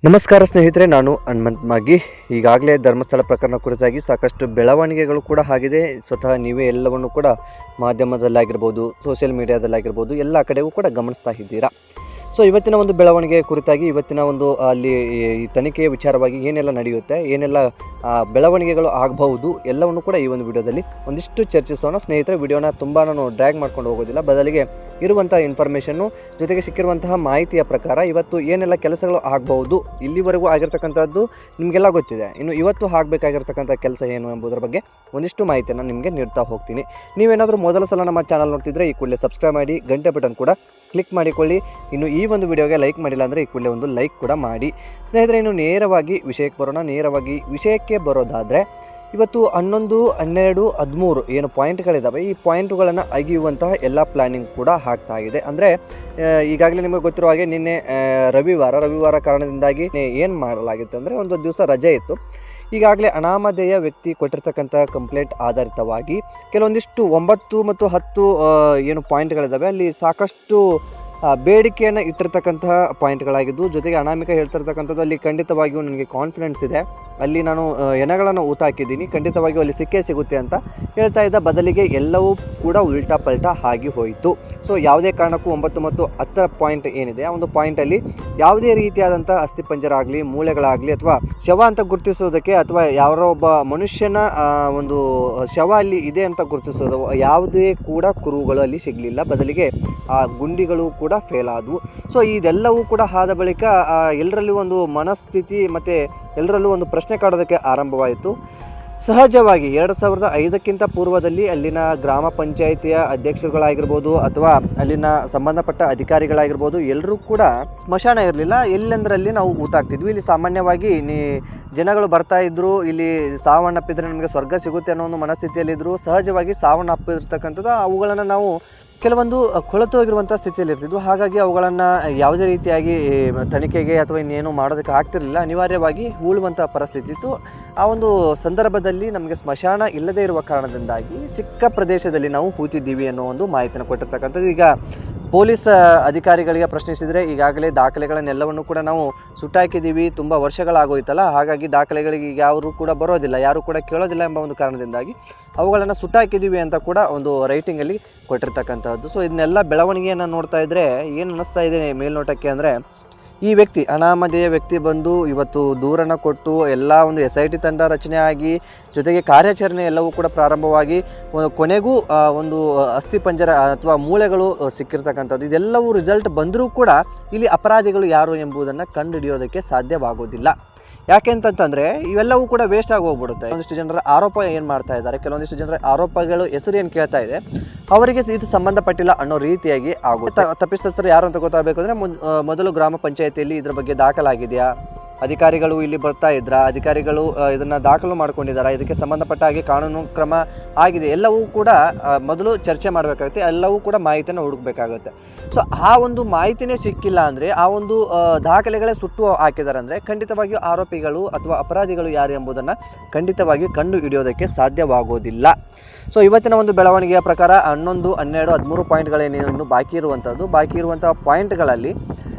ನಮಸ್ಕಾರ ಸ್ನೇಹಿತರೆ, ನಾನು ಹನುಮಂತ್ ಮಾಗಿ. ಈಗಾಗಲೇ ಧರ್ಮಸ್ಥಳ ಪ್ರಕರಣ ಕುರಿತಾಗಿ ಸಾಕಷ್ಟು ಬೆಳವಣಿಗೆಗಳು ಕೂಡ ಆಗಿದೆ. ಸ್ವತಃ ನೀವೇ ಎಲ್ಲವನ್ನು ಕೂಡ ಮಾಧ್ಯಮದಲ್ಲಾಗಿರ್ಬೋದು, ಸೋಷಿಯಲ್ ಮೀಡಿಯಾದಲ್ಲಾಗಿರ್ಬೋದು, ಎಲ್ಲ ಕಡೆಗೂ ಕೂಡ ಗಮನಿಸ್ತಾ ಇದ್ದೀರಾ. ಸೊ ಇವತ್ತಿನ ಒಂದು ಬೆಳವಣಿಗೆ ಕುರಿತಾಗಿ, ಇವತ್ತಿನ ಒಂದು ಅಲ್ಲಿ ಈ ತನಿಖೆಯ ವಿಚಾರವಾಗಿ ಏನೆಲ್ಲ ನಡೆಯುತ್ತೆ, ಏನೆಲ್ಲ ಬೆಳವಣಿಗೆಗಳು ಆಗಬಹುದು, ಎಲ್ಲವನ್ನು ಕೂಡ ಈ ಒಂದು ವಿಡಿಯೋದಲ್ಲಿ ಒಂದಿಷ್ಟು ಚರ್ಚಿಸೋಣ. ಸ್ನೇಹಿತರೆ, ವಿಡಿಯೋನ ತುಂಬ ನಾನು ಡ್ರ್ಯಾಗ್ ಮಾಡ್ಕೊಂಡು ಹೋಗೋದಿಲ್ಲ, ಬದಲಿಗೆ ಇರುವಂಥ ಇನ್ಫಾರ್ಮೇಷನ್ನು ಜೊತೆಗೆ ಸಿಕ್ಕಿರುವಂತಹ ಮಾಹಿತಿಯ ಪ್ರಕಾರ ಇವತ್ತು ಏನೆಲ್ಲ ಕೆಲಸಗಳು ಆಗಬಹುದು, ಇಲ್ಲಿವರೆಗೂ ಆಗಿರ್ತಕ್ಕಂಥದ್ದು ನಿಮಗೆಲ್ಲ ಗೊತ್ತಿದೆ. ಇನ್ನು ಇವತ್ತು ಆಗಬೇಕಾಗಿರ್ತಕ್ಕಂಥ ಕೆಲಸ ಏನು ಎಂಬುದರ ಬಗ್ಗೆ ಒಂದಿಷ್ಟು ಮಾಹಿತಿಯನ್ನು ನಿಮಗೆ ನೀಡ್ತಾ ಹೋಗ್ತೀನಿ. ನೀವೇನಾದರೂ ಮೊದಲ ಸಲ ನಮ್ಮ ಚಾನಲ್ ನೋಡ್ತಿದ್ರೆ ಈ ಕೂಡಲೇ ಸಬ್ಸ್ಕ್ರೈಬ್ ಮಾಡಿ, ಗಂಟೆ ಬಟನ್ ಕೂಡ ಕ್ಲಿಕ್ ಮಾಡಿಕೊಳ್ಳಿ. ಇನ್ನು ಈ ಒಂದು ವಿಡಿಯೋಗೆ ಲೈಕ್ ಮಾಡಿಲ್ಲ ಅಂದರೆ ಈ ಕೂಡಲೇ ಒಂದು ಲೈಕ್ ಕೂಡ ಮಾಡಿ. ಸ್ನೇಹಿತರೆ, ಇನ್ನು ನೇರವಾಗಿ ವಿಷಯಕ್ಕೆ ಬರೋಣ. ನೇರವಾಗಿ ವಿಷಯಕ್ಕೆ ಬರೋದಾದರೆ, ಇವತ್ತು 11, 12, 13 ಏನು ಪಾಯಿಂಟ್ಗಳಿದ್ದಾವೆ, ಈ ಪಾಯಿಂಟ್ಗಳನ್ನು ಅಗಿಯುವಂತಹ ಎಲ್ಲ ಪ್ಲ್ಯಾನಿಂಗ್ ಕೂಡ ಆಗ್ತಾ ಇದೆ. ಅಂದರೆ ಈಗಾಗಲೇ ನಿಮಗೆ ಗೊತ್ತಿರುವ ಹಾಗೆ ನಿನ್ನೆ ರವಿವಾರ ಕಾರಣದಿಂದಾಗಿ ಏನು ಮಾಡಲಾಗಿತ್ತು ಅಂದರೆ, ಒಂದು ದಿವಸ ರಜೆ ಇತ್ತು. ಈಗಾಗಲೇ ಅನಾಮಧೇಯ ವ್ಯಕ್ತಿ ಕೊಟ್ಟಿರ್ತಕ್ಕಂಥ ಕಂಪ್ಲೇಂಟ್ ಆಧಾರಿತವಾಗಿ ಕೆಲವೊಂದಿಷ್ಟು 9 ಮತ್ತು 10 ಏನು ಪಾಯಿಂಟ್ಗಳಿದ್ದಾವೆ, ಅಲ್ಲಿ ಸಾಕಷ್ಟು ಬೇಡಿಕೆಯನ್ನು ಇಟ್ಟಿರ್ತಕ್ಕಂತಹ ಪಾಯಿಂಟ್ಗಳಾಗಿದ್ದು, ಜೊತೆಗೆ ಅನಾಮಿಕ ಹೇಳ್ತಿರ್ತಕ್ಕಂಥದ್ದು ಅಲ್ಲಿ ಖಂಡಿತವಾಗಿಯೂ ನನಗೆ ಕಾನ್ಫಿಡೆನ್ಸ್ ಇದೆ, ಅಲ್ಲಿ ನಾನು ಹೆಣಗಳನ್ನು ಊತ ಹಾಕಿದ್ದೀನಿ, ಖಂಡಿತವಾಗಿಯೂ ಅಲ್ಲಿ ಸಿಕ್ಕೇ ಸಿಗುತ್ತೆ ಅಂತ ಹೇಳ್ತಾ ಇದ್ದ. ಬದಲಿಗೆ ಎಲ್ಲವೂ ಕೂಡ ಉಲ್ಟಾ ಪಲ್ಟಾ ಆಗಿ ಹೋಯಿತು. ಸೊ ಯಾವುದೇ ಕಾರಣಕ್ಕೂ 9 ಮತ್ತು 10 ಪಾಯಿಂಟ್ ಏನಿದೆ, ಆ ಒಂದು ಪಾಯಿಂಟಲ್ಲಿ ಯಾವುದೇ ರೀತಿಯಾದಂಥ ಅಸ್ಥಿಪಂಜರ ಆಗಲಿ, ಮೂಳೆಗಳಾಗಲಿ, ಅಥವಾ ಶವ ಅಂತ ಗುರುತಿಸೋದಕ್ಕೆ, ಅಥವಾ ಯಾರೋ ಒಬ್ಬ ಮನುಷ್ಯನ ಒಂದು ಶವ ಅಲ್ಲಿ ಇದೆ ಅಂತ ಗುರುತಿಸೋದು, ಯಾವುದೇ ಕೂಡ ಕುರುಹುಗಳು ಅಲ್ಲಿ ಸಿಗಲಿಲ್ಲ. ಬದಲಿಗೆ ಆ ಗುಂಡಿಗಳು ಕೂಡ ಫೇಲ್ ಆದವು. ಸೊ ಇದೆಲ್ಲವೂ ಕೂಡ ಆದ ಬಳಿಕ ಎಲ್ಲರಲ್ಲಿ ಒಂದು ಮನಸ್ಥಿತಿ ಮತ್ತು ಎಲ್ಲರಲ್ಲೂ ಒಂದು ಪ್ರಶ್ನೆ ಕಾಡೋದಕ್ಕೆ ಆರಂಭವಾಯಿತು. ಸಹಜವಾಗಿ 2005ಕ್ಕಿಂತ ಪೂರ್ವದಲ್ಲಿ ಅಲ್ಲಿನ ಗ್ರಾಮ ಪಂಚಾಯಿತಿಯ ಅಧ್ಯಕ್ಷರುಗಳಾಗಿರ್ಬೋದು, ಅಥವಾ ಅಲ್ಲಿನ ಸಂಬಂಧಪಟ್ಟ ಅಧಿಕಾರಿಗಳಾಗಿರ್ಬೋದು, ಎಲ್ಲರೂ ಕೂಡ ಸ್ಮಶಾನ ಇರಲಿಲ್ಲ. ಎಲ್ಲೆಂದರಲ್ಲಿ ನಾವು ಊತಾಗ್ತಿದ್ವಿ. ಇಲ್ಲಿ ಸಾಮಾನ್ಯವಾಗಿ ಜನಗಳು ಬರ್ತಾ ಇದ್ದರು, ಇಲ್ಲಿ ಸಾವನ್ನಪ್ಪಿದ್ರೆ ನಮಗೆ ಸ್ವರ್ಗ ಸಿಗುತ್ತೆ ಅನ್ನೋ ಒಂದು ಮನಸ್ಥಿತಿಯಲ್ಲಿದ್ದರು. ಸಹಜವಾಗಿ ಸಾವನ್ನಪ್ಪಿರ್ತಕ್ಕಂಥದ್ದು ಅವುಗಳನ್ನು ನಾವು ಕೆಲವೊಂದು ಕೊಳೆತು ಹೋಗಿರುವಂಥ ಸ್ಥಿತಿಯಲ್ಲಿ ಇರ್ತಿದ್ವು. ಹಾಗಾಗಿ ಅವುಗಳನ್ನು ಯಾವುದೇ ರೀತಿಯಾಗಿ ತನಿಖೆಗೆ ಅಥವಾ ಇನ್ನೇನು ಮಾಡೋದಕ್ಕೆ ಆಗ್ತಿರಲಿಲ್ಲ, ಅನಿವಾರ್ಯವಾಗಿ ಹೂಳುವಂಥ ಪರಿಸ್ಥಿತಿ ಇತ್ತು. ಆ ಒಂದು ಸಂದರ್ಭದಲ್ಲಿ ನಮಗೆ ಸ್ಮಶಾನ ಇಲ್ಲದೇ ಇರುವ ಕಾರಣದಿಂದಾಗಿ ಸಿಕ್ಕ ಪ್ರದೇಶದಲ್ಲಿ ನಾವು ಹೂತಿದ್ದೀವಿ ಅನ್ನೋ ಒಂದು ಮಾಹಿತಿಯನ್ನು ಕೊಟ್ಟಿರ್ತಕ್ಕಂಥದ್ದು. ಈಗ ಪೊಲೀಸ್ ಅಧಿಕಾರಿಗಳಿಗೆ ಪ್ರಶ್ನಿಸಿದರೆ, ಈಗಾಗಲೇ ದಾಖಲೆಗಳನ್ನೆಲ್ಲವನ್ನು ಕೂಡ ನಾವು ಸುಟ್ಟಾಕಿದ್ದೀವಿ, ತುಂಬ ವರ್ಷಗಳಾಗೋಯ್ತಲ್ಲ, ಹಾಗಾಗಿ ದಾಖಲೆಗಳಿಗೆ ಈಗ ಯಾರು ಕೂಡ ಬರೋದಿಲ್ಲ, ಯಾರು ಕೂಡ ಕೇಳೋದಿಲ್ಲ ಎಂಬ ಒಂದು ಕಾರಣದಿಂದಾಗಿ ಅವುಗಳನ್ನು ಸುಟ್ಟಾಕಿದ್ದೀವಿ ಅಂತ ಕೂಡ ಒಂದು ರೈಟಿಂಗಲ್ಲಿ ಕೊಟ್ಟಿರ್ತಕ್ಕಂಥದ್ದು. ಸೊ ಇದನ್ನೆಲ್ಲ ಬೆಳವಣಿಗೆಯನ್ನು ನೋಡ್ತಾ ಇದ್ದರೆ ಏನು ಅನ್ನಿಸ್ತಾ ಇದೆ ಮೇಲ್ನೋಟಕ್ಕೆ ಅಂದರೆ, ಈ ವ್ಯಕ್ತಿ ಅನಾಮಧೇಯ ವ್ಯಕ್ತಿ ಬಂದು ಇವತ್ತು ದೂರನ್ನು ಕೊಟ್ಟು ಎಲ್ಲ ಒಂದು SIT ತಂಡ ರಚನೆ ಆಗಿ, ಜೊತೆಗೆ ಕಾರ್ಯಾಚರಣೆ ಎಲ್ಲವೂ ಕೂಡ ಪ್ರಾರಂಭವಾಗಿ, ಕೊನೆಗೂ ಒಂದು ಅಸ್ಥಿಪಂಜರ ಅಥವಾ ಮೂಳೆಗಳು ಸಿಕ್ಕಿರ್ತಕ್ಕಂಥದ್ದು. ಇದೆಲ್ಲವೂ ರಿಸಲ್ಟ್ ಬಂದರೂ ಕೂಡ ಇಲ್ಲಿ ಅಪರಾಧಿಗಳು ಯಾರು ಎಂಬುದನ್ನು ಕಂಡುಹಿಡಿಯೋದಕ್ಕೆ ಸಾಧ್ಯವಾಗೋದಿಲ್ಲ. ಯಾಕೆ ಅಂತಂತಂದರೆ ಇವೆಲ್ಲವೂ ಕೂಡ ವೇಸ್ಟ್ ಆಗಿ ಹೋಗ್ಬಿಡುತ್ತೆ. ಒಂದಿಷ್ಟು ಜನರ ಆರೋಪ ಏನು ಮಾಡ್ತಾ ಇದ್ದಾರೆ, ಕೆಲವೊಂದಿಷ್ಟು ಜನರ ಆರೋಪಗಳು ಹೆಸರು ಏನು ಕೇಳ್ತಾ ಇದೆ, ಅವರಿಗೆ ಇದು ಸಂಬಂಧಪಟ್ಟಿಲ್ಲ ಅನ್ನೋ ರೀತಿಯಾಗಿ ಆಗುತ್ತೆ. ತಪ್ಪಿತಸ್ಥರು ಯಾರು ಅಂತ ಗೊತ್ತಾಗಬೇಕು ಅಂದರೆ, ಮೊದಲು ಗ್ರಾಮ ಪಂಚಾಯಿತಿಯಲ್ಲಿ ಇದ್ರ ಬಗ್ಗೆ ದಾಖಲಾಗಿದೆಯಾ, ಅಧಿಕಾರಿಗಳು ಇಲ್ಲಿ ಬರ್ತಾ ಇದ್ರಾ, ಅಧಿಕಾರಿಗಳು ಇದನ್ನು ದಾಖಲು ಮಾಡ್ಕೊಂಡಿದ್ದಾರೆ, ಇದಕ್ಕೆ ಸಂಬಂಧಪಟ್ಟ ಹಾಗೆ ಕಾನೂನು ಕ್ರಮ ಆಗಿದೆ, ಎಲ್ಲವೂ ಕೂಡ ಮೊದಲು ಚರ್ಚೆ ಮಾಡಬೇಕಾಗುತ್ತೆ, ಎಲ್ಲವೂ ಕೂಡ ಮಾಹಿತಿಯನ್ನು ಹುಡುಕಬೇಕಾಗುತ್ತೆ. ಸೊ ಆ ಒಂದು ಮಾಹಿತಿನೇ ಸಿಕ್ಕಿಲ್ಲ ಅಂದರೆ, ಆ ಒಂದು ದಾಖಲೆಗಳೇ ಸುಟ್ಟು ಹಾಕಿದ್ದಾರೆ ಅಂದರೆ, ಖಂಡಿತವಾಗಿಯೂ ಆರೋಪಿಗಳು ಅಥವಾ ಅಪರಾಧಿಗಳು ಯಾರು ಎಂಬುದನ್ನು ಖಂಡಿತವಾಗಿಯೂ ಕಂಡು ಹಿಡಿಯೋದಕ್ಕೆ ಸಾಧ್ಯವಾಗೋದಿಲ್ಲ. ಸೊ ಇವತ್ತಿನ ಒಂದು ಬೆಳವಣಿಗೆಯ ಪ್ರಕಾರ 11, 12, 13 ಪಾಯಿಂಟ್ಗಳೇನೇನು ಬಾಕಿ ಇರುವಂಥ ಪಾಯಿಂಟ್ಗಳಲ್ಲಿ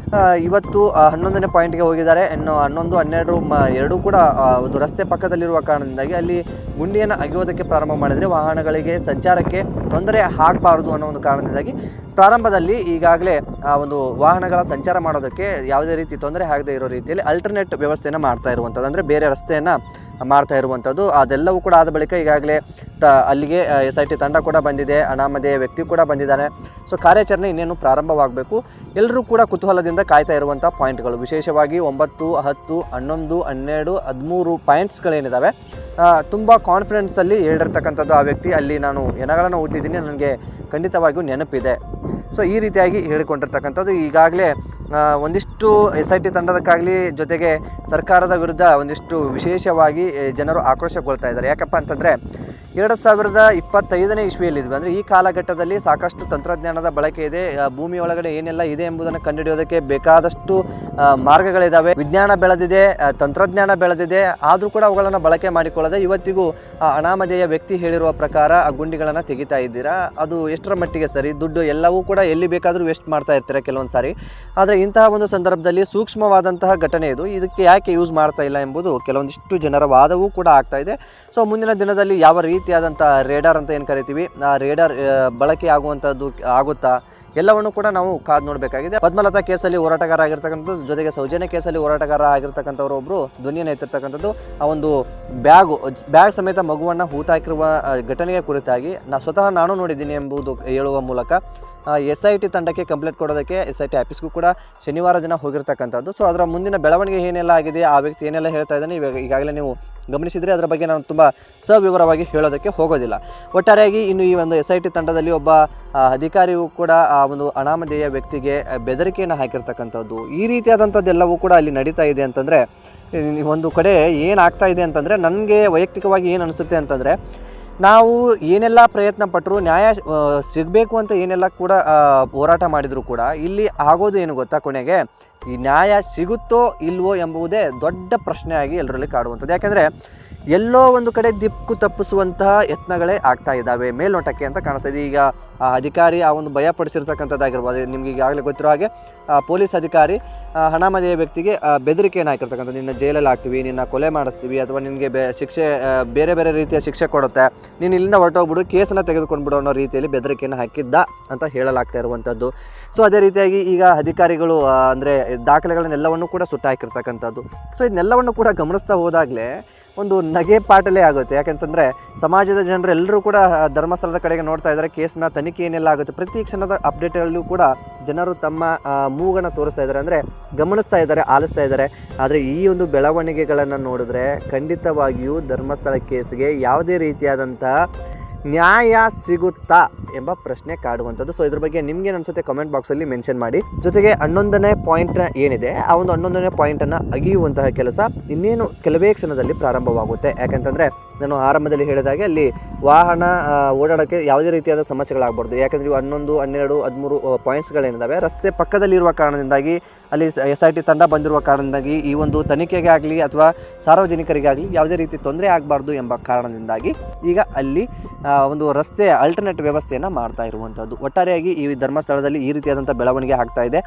ಇವತ್ತು 11ನೇ ಪಾಯಿಂಟ್ಗೆ ಹೋಗಿದ್ದಾರೆ. ಇನ್ನು 11, 12 ಎರಡೂ ಕೂಡ ಒಂದು ರಸ್ತೆ ಪಕ್ಕದಲ್ಲಿರುವ ಕಾರಣದಿಂದಾಗಿ ಅಲ್ಲಿ ಗುಂಡಿಯನ್ನು ಅಗೆಯೋದಕ್ಕೆ ಪ್ರಾರಂಭ ಮಾಡಿದರೆ ವಾಹನಗಳಿಗೆ ಸಂಚಾರಕ್ಕೆ ತೊಂದರೆ ಆಗಬಾರ್ದು ಅನ್ನೋ ಒಂದು ಕಾರಣದಿಂದಾಗಿ ಪ್ರಾರಂಭದಲ್ಲಿ ಈಗಾಗಲೇ ಆ ಒಂದು ವಾಹನಗಳ ಸಂಚಾರ ಮಾಡೋದಕ್ಕೆ ಯಾವುದೇ ರೀತಿ ತೊಂದರೆ ಆಗದೇ ಇರೋ ರೀತಿಯಲ್ಲಿ ಅಲ್ಟರ್ನೇಟ್ ವ್ಯವಸ್ಥೆಯನ್ನು ಮಾಡ್ತಾ ಇರುವಂಥದ್ದು, ಅಂದರೆ ಬೇರೆ ರಸ್ತೆಯನ್ನು ಮಾಡ್ತಾ ಇರುವಂಥದ್ದು. ಅದೆಲ್ಲವೂ ಕೂಡ ಆದ ಬಳಿಕ ಈಗಾಗಲೇ ಅಲ್ಲಿಗೆ SIT ತಂಡ ಕೂಡ ಬಂದಿದೆ, ಅನಾಮಧೇಯ ವ್ಯಕ್ತಿ ಕೂಡ ಬಂದಿದ್ದಾನೆ. ಸೊ ಕಾರ್ಯಾಚರಣೆ ಇನ್ನೇನು ಪ್ರಾರಂಭವಾಗಬೇಕು. ಎಲ್ಲರೂ ಕೂಡ ಕುತೂಹಲದಿಂದ ಕಾಯ್ತಾ ಇರುವಂಥ ಪಾಯಿಂಟ್ಗಳು, ವಿಶೇಷವಾಗಿ 9, 10, 11, 12, 13 ಪಾಯಿಂಟ್ಸ್ಗಳೇನಿದ್ದಾವೆ, ತುಂಬ ಕಾನ್ಫಿಡೆನ್ಸಲ್ಲಿ ಹೇಳಿರ್ತಕ್ಕಂಥದ್ದು ಆ ವ್ಯಕ್ತಿ. ಅಲ್ಲಿ ನಾನು ಹೆಣಗಳನ್ನು ಹುಟ್ಟಿದ್ದೀನಿ, ನನಗೆ ಖಂಡಿತವಾಗಿಯೂ ನೆನಪಿದೆ. ಸೊ ಈ ರೀತಿಯಾಗಿ ಹೇಳಿಕೊಂಡಿರ್ತಕ್ಕಂಥದ್ದು. ಈಗಾಗಲೇ ಒಂದಿಷ್ಟು SIT ತಂಡದಕ್ಕಾಗಲಿ, ಜೊತೆಗೆ ಸರ್ಕಾರದ ವಿರುದ್ಧ ಒಂದಿಷ್ಟು ವಿಶೇಷವಾಗಿ ಜನರು ಆಕ್ರೋಶಗೊಳ್ತಾ ಇದ್ದಾರೆ. ಯಾಕಪ್ಪ ಅಂತಂದರೆ, 2025ನೇ ಇಸ್ವಿಯಲ್ಲಿದ್ವಿ, ಅಂದರೆ ಈ ಕಾಲಘಟ್ಟದಲ್ಲಿ ಸಾಕಷ್ಟು ತಂತ್ರಜ್ಞಾನದ ಬಳಕೆ ಇದೆ, ಭೂಮಿ ಒಳಗಡೆ ಏನೆಲ್ಲ ಇದೆ ಎಂಬುದನ್ನು ಕಂಡುಹಿಡಿಯೋದಕ್ಕೆ ಬೇಕಾದಷ್ಟು ಮಾರ್ಗಗಳಿದ್ದಾವೆ. ವಿಜ್ಞಾನ ಬೆಳೆದಿದೆ, ತಂತ್ರಜ್ಞಾನ ಬೆಳೆದಿದೆ, ಆದರೂ ಕೂಡ ಅವುಗಳನ್ನು ಬಳಕೆ ಮಾಡಿಕೊಳ್ಳದೆ ಇವತ್ತಿಗೂ ಅನಾಮಧೇಯ ವ್ಯಕ್ತಿ ಹೇಳಿರುವ ಪ್ರಕಾರ ಆ ಗುಂಡಿಗಳನ್ನು ತೆಗಿತಾ ಇದ್ದೀರಾ. ಅದು ಎಷ್ಟರ ಮಟ್ಟಿಗೆ ಸರಿ? ದುಡ್ಡು ಎಲ್ಲವೂ ಕೂಡ ಎಲ್ಲಿ ಬೇಕಾದರೂ ವೇಸ್ಟ್ ಮಾಡ್ತಾ ಇರ್ತೀರಾ ಕೆಲವೊಂದು ಸಾರಿ. ಆದರೆ ಇಂತಹ ಒಂದು ಸಂದರ್ಭದಲ್ಲಿ ಸೂಕ್ಷ್ಮವಾದಂತಹ ಘಟನೆ ಇದು. ಇದಕ್ಕೆ ಯಾಕೆ ಯೂಸ್ ಮಾಡ್ತಾ ಇಲ್ಲ ಎಂಬುದು ಕೆಲವೊಂದಿಷ್ಟು ಜನರ ವಾದವೂ ಕೂಡ ಆಗ್ತಾ ಇದೆ. ಸೊ ಮುಂದಿನ ದಿನದಲ್ಲಿ ಯಾವ ರೀತಿಯಾದಂಥ ರೇಡಾರ್ ಅಂತ ಏನು ಕರಿತೀವಿ, ಆ ರೇಡಾರ್ ಬಳಕೆ ಆಗುವಂಥದ್ದು ಆಗುತ್ತಾ ಎಲ್ಲವನ್ನು ಕೂಡ ನಾವು ಕಾದು ನೋಡಬೇಕಾಗಿದೆ. ಪದ್ಮಲತಾ ಕೇಸಲ್ಲಿ ಹೋರಾಟಗಾರ ಆಗಿರ್ತಕ್ಕಂಥದ್ದು, ಜೊತೆಗೆ ಸೌಜನ್ಯ ಕೇಸಲ್ಲಿ ಹೋರಾಟಗಾರ ಆಗಿರ್ತಕ್ಕಂಥವ್ರು ಒಬ್ಬರು ಧ್ವನಿಯನ್ನು ಎತ್ತಿರ್ತಕ್ಕಂಥದ್ದು, ಆ ಒಂದು ಬ್ಯಾಗ್ ಸಮೇತ ಮಗುವನ್ನು ಹೂತಾಕಿರುವ ಘಟನೆಯ ಕುರಿತಾಗಿ ಸ್ವತಃ ನಾನು ನೋಡಿದ್ದೀನಿ ಎಂಬುದು ಹೇಳುವ ಮೂಲಕ SIT ತಂಡಕ್ಕೆ ಕಂಪ್ಲೇಂಟ್ ಕೊಡೋದಕ್ಕೆ SIT ಆಫೀಸ್ಗೂ ಕೂಡ ಶನಿವಾರ ದಿನ ಹೋಗಿರ್ತಕ್ಕಂಥದ್ದು. ಸೊ ಅದರ ಮುಂದಿನ ಬೆಳವಣಿಗೆ ಏನೆಲ್ಲ ಆಗಿದೆ, ಆ ವ್ಯಕ್ತಿ ಏನೆಲ್ಲ ಹೇಳ್ತಾ ಇದ್ದಾನೆ ಈಗಾಗಲೇ ನೀವು ಗಮನಿಸಿದರೆ ಅದರ ಬಗ್ಗೆ ನಾನು ತುಂಬ ಸವಿವರವಾಗಿ ಹೇಳೋದಕ್ಕೆ ಹೋಗೋದಿಲ್ಲ. ಒಟ್ಟಾರೆಯಾಗಿ ಇನ್ನು ಈ ಒಂದು SIT ತಂಡದಲ್ಲಿ ಒಬ್ಬ ಅಧಿಕಾರಿಯು ಕೂಡ ಆ ಒಂದು ಅನಾಮಧೇಯ ವ್ಯಕ್ತಿಗೆ ಬೆದರಿಕೆಯನ್ನು ಹಾಕಿರ್ತಕ್ಕಂಥದ್ದು, ಈ ರೀತಿಯಾದಂಥದ್ದೆಲ್ಲವೂ ಕೂಡ ಅಲ್ಲಿ ನಡೀತಾ ಇದೆ ಅಂತಂದರೆ, ಒಂದು ಕಡೆ ಏನಾಗ್ತಾ ಇದೆ ಅಂತಂದರೆ ನನಗೆ ವೈಯಕ್ತಿಕವಾಗಿ ಏನು ಅನಿಸುತ್ತೆ ಅಂತಂದರೆ, ನಾವು ಏನೆಲ್ಲ ಪ್ರಯತ್ನ ಪಟ್ಟರು, ನ್ಯಾಯ ಸಿಗಬೇಕು ಅಂತ ಏನೆಲ್ಲ ಕೂಡ ಹೋರಾಟ ಮಾಡಿದರೂ ಕೂಡ ಇಲ್ಲಿ ಆಗೋದು ಏನು ಗೊತ್ತಾ, ಕೊನೆಗೆ ಈ ನ್ಯಾಯ ಸಿಗುತ್ತೋ ಇಲ್ವೋ ಎಂಬುದೇ ದೊಡ್ಡ ಪ್ರಶ್ನೆಯಾಗಿ ಎಲ್ಲರಲ್ಲಿ ಕಾಡುವಂಥದ್ದು. ಯಾಕೆಂದರೆ ಎಲ್ಲೋ ಒಂದು ಕಡೆ ದಿಕ್ಕು ತಪ್ಪಿಸುವಂತಹ ಯತ್ನಗಳೇ ಆಗ್ತಾ ಇದ್ದಾವೆ ಮೇಲ್ನೋಟಕ್ಕೆ ಅಂತ ಕಾಣಿಸ್ತಾ ಇದೆ. ಈಗ ಆ ಅಧಿಕಾರಿ ಆ ಒಂದು ಭಯಪಡಿಸಿರ್ತಕ್ಕಂಥದ್ದಾಗಿರ್ಬೋದು. ನಿಮ್ಗೆ ಈಗಾಗಲೇ ಗೊತ್ತಿರೋ ಹಾಗೆ ಪೊಲೀಸ್ ಅಧಿಕಾರಿ ಅನಾಮಧೇಯ ವ್ಯಕ್ತಿಗೆ ಬೆದರಿಕೆಯನ್ನು ಹಾಕಿರ್ತಕ್ಕಂಥದ್ದು, ನಿನ್ನ ಜೈಲಲ್ಲಿ ಹಾಕ್ತೀವಿ, ನಿನ್ನ ಕೊಲೆ ಮಾಡಿಸ್ತೀವಿ, ಅಥವಾ ನಿನಗೆ ಶಿಕ್ಷೆ ಬೇರೆ ಬೇರೆ ರೀತಿಯ ಶಿಕ್ಷೆ ಕೊಡುತ್ತೆ, ನೀನು ಇಲ್ಲಿಂದ ಹೊರಟೋಗ್ಬಿಡು, ಕೇಸನ್ನು ತೆಗೆದುಕೊಂಡ್ಬಿಡು ಅನ್ನೋ ರೀತಿಯಲ್ಲಿ ಬೆದರಿಕೆಯನ್ನು ಹಾಕಿದ್ದ ಅಂತ ಹೇಳಲಾಗ್ತಾ ಇರುವಂಥದ್ದು. ಸೊ ಅದೇ ರೀತಿಯಾಗಿ ಈಗ ಅಧಿಕಾರಿಗಳು ಅಂದರೆ ದಾಖಲೆಗಳನ್ನೆಲ್ಲವನ್ನು ಕೂಡ ಸುಟ್ಟಾಕಿರ್ತಕ್ಕಂಥದ್ದು. ಸೊ ಇದನ್ನೆಲ್ಲವನ್ನು ಕೂಡ ಗಮನಿಸ್ತಾ ಹೋದಾಗಲೇ ಒಂದು ನಗೆ ಪಾಟಲೇ ಆಗುತ್ತೆ. ಯಾಕೆಂತಂದರೆ ಸಮಾಜದ ಜನರು ಎಲ್ಲರೂ ಕೂಡ ಧರ್ಮಸ್ಥಳದ ಕಡೆಗೆ ನೋಡ್ತಾ ಇದ್ದಾರೆ. ಕೇಸ್ನ ತನಿಖೆ ಏನೆಲ್ಲ ಆಗುತ್ತೆ, ಪ್ರತಿ ಕ್ಷಣದ ಅಪ್ಡೇಟ್ಗಳಲ್ಲೂ ಕೂಡ ಜನರು ತಮ್ಮ ಮೂಗನ್ನು ತೋರಿಸ್ತಾ ಇದ್ದಾರೆ, ಅಂದರೆ ಗಮನಿಸ್ತಾ ಇದ್ದಾರೆ, ಆಲಿಸ್ತಾ ಇದ್ದಾರೆ. ಆದರೆ ಈ ಒಂದು ಬೆಳವಣಿಗೆಗಳನ್ನು ನೋಡಿದ್ರೆ ಖಂಡಿತವಾಗಿಯೂ ಧರ್ಮಸ್ಥಳ ಕೇಸ್ಗೆ ಯಾವುದೇ ರೀತಿಯಾದಂತಹ ನ್ಯಾಯ ಸಿಗುತ್ತಾ ಎಂಬ ಪ್ರಶ್ನೆ ಕಾಡುವಂಥದ್ದು. ಸೊ ಇದ್ರ ಬಗ್ಗೆ ನಿಮ್ಗೆ ಅನ್ಸುತ್ತೆ ಕಮೆಂಟ್ ಬಾಕ್ಸಲ್ಲಿ ಮೆನ್ಷನ್ ಮಾಡಿ. ಜೊತೆಗೆ 11ನೇ ಪಾಯಿಂಟ್ ಏನಿದೆ, ಆ ಒಂದು 11ನೇ ಪಾಯಿಂಟನ್ನು ಅಗಿಯುವಂತಹ ಕೆಲಸ ಇನ್ನೇನು ಕೆಲವೇ ಕ್ಷಣದಲ್ಲಿ ಪ್ರಾರಂಭವಾಗುತ್ತೆ. ಯಾಕಂತಂದರೆ ನಾನು ಆರಂಭದಲ್ಲಿ ಹೇಳಿದಾಗೆ ಅಲ್ಲಿ ವಾಹನ ಓಡಾಡೋಕ್ಕೆ ಯಾವುದೇ ರೀತಿಯಾದ ಸಮಸ್ಯೆಗಳಾಗಬಾರ್ದು. ಯಾಕಂದರೆ ಇವು 11, 12, 13 ಪಾಯಿಂಟ್ಸ್ಗಳೇನಿದ್ದಾವೆ ರಸ್ತೆ ಪಕ್ಕದಲ್ಲಿರುವ ಕಾರಣದಿಂದಾಗಿ, ಅಲ್ಲಿ SIT ತಂಡ ಬಂದಿರುವ ಕಾರಣದಿಂದಾಗಿ ಈ ಒಂದು ತನಿಖೆಗೆ ಆಗಲಿ ಅಥವಾ ಸಾರ್ವಜನಿಕರಿಗಾಗಲಿ ಯಾವುದೇ ರೀತಿ ತೊಂದರೆ ಆಗಬಾರ್ದು ಎಂಬ ಕಾರಣದಿಂದಾಗಿ ಈಗ ಅಲ್ಲಿ ಒಂದು ರಸ್ತೆ ಅಲ್ಟರ್ನೇಟ್ ವ್ಯವಸ್ಥೆಯನ್ನು ಮಾಡ್ತಾ ಇರುವಂಥದ್ದು. ಒಟ್ಟಾರೆಯಾಗಿ ಈ ಧರ್ಮಸ್ಥಳದಲ್ಲಿ ಈ ರೀತಿಯಾದಂಥ ಬೆಳವಣಿಗೆ ಆಗ್ತಾ ಇದೆ.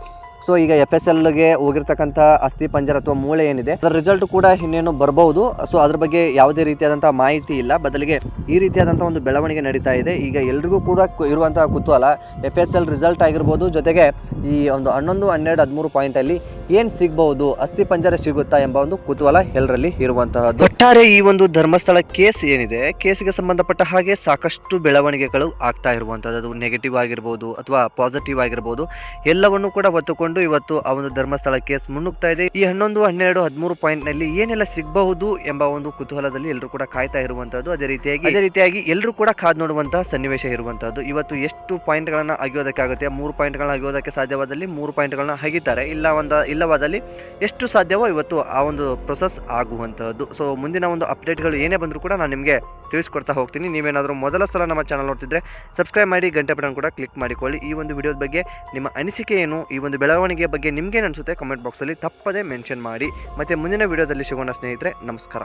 ಸೊ ಈಗ FSLಗೆ ಹೋಗಿರ್ತಕ್ಕಂಥ ಅಸ್ಥಿ ಪಂಜರ ಅಥವಾ ಮೂಳೆ ಏನಿದೆ ಅದರ ರಿಸಲ್ಟ್ ಕೂಡ ಇನ್ನೇನು ಬರ್ಬೋದು. ಸೊ ಅದ್ರ ಬಗ್ಗೆ ಯಾವುದೇ ರೀತಿಯಾದಂಥ ಮಾಹಿತಿ ಇಲ್ಲ, ಬದಲಿಗೆ ಈ ರೀತಿಯಾದಂಥ ಒಂದು ಬೆಳವಣಿಗೆ ನಡೀತಾ ಇದೆ. ಈಗ ಎಲ್ರಿಗೂ ಕೂಡ ಇರುವಂತಹ ಕುತೂಹಲ FSL ರಿಸಲ್ಟ್ ಆಗಿರ್ಬೋದು, ಜೊತೆಗೆ ಈ ಒಂದು 11, 12, 13 ಪಾಯಿಂಟಲ್ಲಿ ಏನು ಸಿಗ್ಬಹುದು, ಅಸ್ಥಿ ಪಂಜರ ಸಿಗುತ್ತಾ ಎಂಬ ಒಂದು ಕುತೂಹಲ ಎಲ್ಲರಲ್ಲಿ ಇರುವಂತಹದ್ದು. ಒಟ್ಟಾರೆ ಈ ಒಂದು ಧರ್ಮಸ್ಥಳ ಕೇಸ್ ಏನಿದೆ, ಕೇಸಿಗೆ ಸಂಬಂಧಪಟ್ಟ ಹಾಗೆ ಸಾಕಷ್ಟು ಬೆಳವಣಿಗೆಗಳು ಆಗ್ತಾ ಇರುವಂತಹದ್ದು, ನೆಗೆಟಿವ್ ಆಗಿರ್ಬೋದು ಅಥವಾ ಪಾಸಿಟಿವ್ ಆಗಿರ್ಬೋದು, ಎಲ್ಲವನ್ನು ಕೂಡ ಹೊತ್ತುಕೊಂಡು ಇವತ್ತು ಆ ಒಂದು ಧರ್ಮಸ್ಥಳ ಕೇಸ್ ಮುನ್ನುಗ್ತಾ ಇದೆ. ಈ 11, 12, 13 ಪಾಯಿಂಟ್ ನಲ್ಲಿ ಏನೆಲ್ಲ ಸಿಗಬಹುದು ಎಂಬ ಒಂದು ಕುತೂಹಲದಲ್ಲಿ ಎಲ್ಲರೂ ಕೂಡ ಕಾಯ್ತಾ ಇರುವಂತಹದ್ದು. ಅದೇ ರೀತಿಯಾಗಿ ಎಲ್ಲರೂ ಕೂಡ ಕಾದು ನೋಡುವಂತಹ ಸನ್ನಿವೇಶ ಇರುವಂತಹದ್ದು. ಇವತ್ತು ಎಷ್ಟು ಪಾಯಿಂಟ್ ಗಳನ್ನ ಅಗಿಯೋದಕ್ಕಾಗುತ್ತೆ, 3 ಪಾಯಿಂಟ್ ಗಳನ್ನ ಅಗಿಯೋದಕ್ಕೆ ಸಾಧ್ಯವಾದಲ್ಲಿ 3 ಪಾಯಿಂಟ್ ಗಳನ್ನ ಅಗಿತಾರೆ, ಇಲ್ಲವಾದಲ್ಲಿ ಎಷ್ಟು ಸಾಧ್ಯವೋ ಇವತ್ತು ಆ ಒಂದು ಪ್ರೊಸೆಸ್ ಆಗುವಂತಹದ್ದು. ಸೊ ಮುಂದಿನ ಒಂದು ಅಪ್ಡೇಟ್ಗಳು ಏನೇ ಬಂದರೂ ಕೂಡ ನಾನು ನಿಮಗೆ ತಿಳಿಸ್ಕೊಡ್ತಾ ಹೋಗ್ತೀನಿ. ನೀವೇನಾದರೂ ಮೊದಲ ಸಲ ನಮ್ಮ ಚಾನಲ್ ನೋಡ್ತಿದ್ರೆ ಸಬ್ಸ್ಕ್ರೈಬ್ ಮಾಡಿ, ಗಂಟೆ ಬಟನ್ ಕೂಡ ಕ್ಲಿಕ್ ಮಾಡಿಕೊಳ್ಳಿ. ಈ ಒಂದು ವಿಡಿಯೋದ ಬಗ್ಗೆ ನಿಮ್ಮ ಅನಿಸಿಕೆ ಏನು, ಈ ಒಂದು ಬೆಳವಣಿಗೆ ಬಗ್ಗೆ ನಿಮ್ಗೇನು ಅನಿಸುತ್ತೆ ಕಮೆಂಟ್ ಬಾಕ್ಸಲ್ಲಿ ತಪ್ಪದೇ ಮೆನ್ಷನ್ ಮಾಡಿ. ಮತ್ತೆ ಮುಂದಿನ ವಿಡಿಯೋದಲ್ಲಿ ಸಿಗೋಣ ಸ್ನೇಹಿತರೆ. ನಮಸ್ಕಾರ.